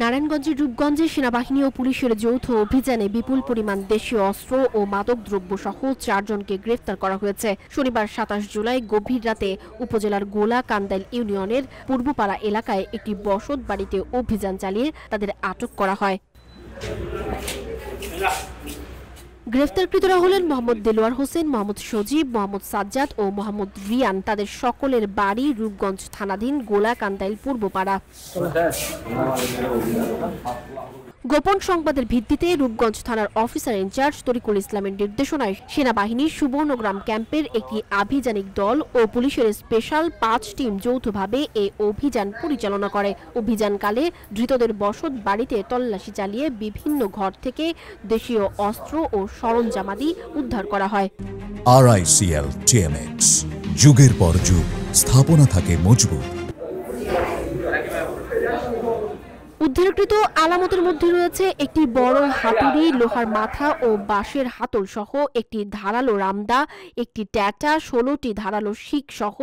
নারায়ণগঞ্জের রূপগঞ্জে সেনাবাহিনী ও পুলিশের যৌথ অভিযানে বিপুল পরিমাণ দেশীয় অস্ত্র ও মাদকদ্রব্য সহ 4 জনকে গ্রেফতার করা হয়েছে। শনিবার 27 জুলাই গভীর রাতে উপজেলার গোলা কান্দাইল ইউনিয়নের পূর্বপাড়া এলাকায় একটি বসত বাড়িতে অভিযান চালিয়ে তাদের আটক করা হয়। গ্রেফতারকৃতরা হলেন মোহাম্মদ দেলোয়ার হোসেন, মোহাম্মদ সজীব, মোহাম্মদ সাজ্জাদ ও মোহাম্মদ রিয়ান। তাদের সকলের বাড়ি রূপগঞ্জ থানাধীন গোলা কান্দাইল পূর্বপাড়া। গোপন সংবাদের ভিত্তিতে রূপগঞ্জ থানার অফিসার ইনচার্জ তরিকুল ইসলামের নির্দেশনায় সেনাবাহিনীর সুবর্ণগ্রাম ক্যাম্পের একটি আভিযানিক দল ও পুলিশের স্পেশাল 5 টিম যৌথভাবে এই অভিযান পরিচালনা করে। অভিযানকালে ধৃতদের বসত বাড়িতে তল্লাশি চালিয়ে বিভিন্ন ঘর থেকে দেশীয় অস্ত্র ও সরঞ্জামাদি উদ্ধার করা হয়। RICL TMX, যুগের পর যুগ স্থাপনা থাকে মজবুত। উদ্ধারকৃত আলামতের মধ্যে রয়েছে একটি বড় হাতুড়ি, লোহার মাথা ও বাঁশের হাতল সহ একটি ধারালো রামদা, একটি ট্যাটা, 16টি ধারালো শিক সহ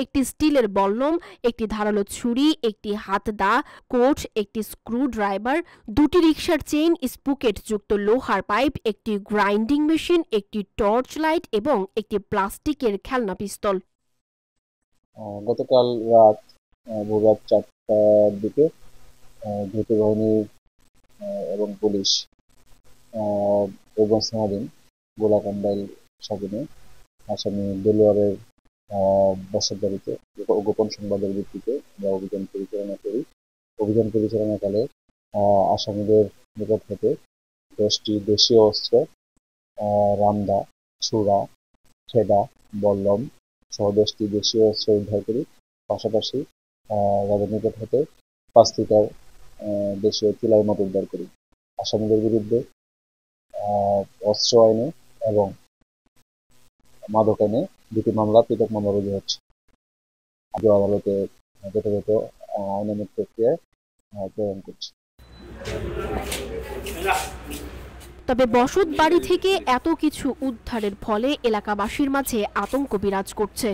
একটি স্টিলের বল্লম, একটি ধারালো ছুরি, একটি হাতদা, কোট, একটি স্ক্রু ড্রাইভার, 2টি রিকশার চেইন, স্পুকেট যুক্ত লোহার পাইপ, একটি গ্রাইন্ডিং মেশিন, একটি টর্চ লাইট এবং একটি প্লাস্টিকের খেলনা পিস্তল। গতকাল রাত ভোর 4টার দিকে যৌথ বাহিনী এবং পুলিশ রূপগঞ্জ থানাধীন গোলা কান্দাইল সাবিনে আসামি দেলোয়ারের বসত বাড়িতে গোপন সংবাদের ভিত্তিতে আমরা অভিযান পরিচালনা করি। অভিযান পরিচালনাকালে আসামিদের নিকট থেকে 10টি দেশীয় অস্ত্র, রামদা, ছুরা, ছেদা, বল্লম সহ 10টি দেশীয় অস্ত্র উদ্ধার করি। পাশাপাশি তাদের নিকট হতে 5 লিটার দেশীয় চুলাই মদ উদ্ধার করি। আসামিদের বিরুদ্ধে অস্ত্র আইনে এবং মাদক আইনে 2টি মামলা, পৃথক মামলা রুজু হচ্ছে। আদালতে যথাযথ আইনানুগ প্রক্রিয়ায় প্রেরণ করছে। তবে বসত বাড়ি থেকে এত কিছু উদ্ধারের ফলে এলাকাবাসীর মাঝে আতঙ্ক বিরাজ করছে।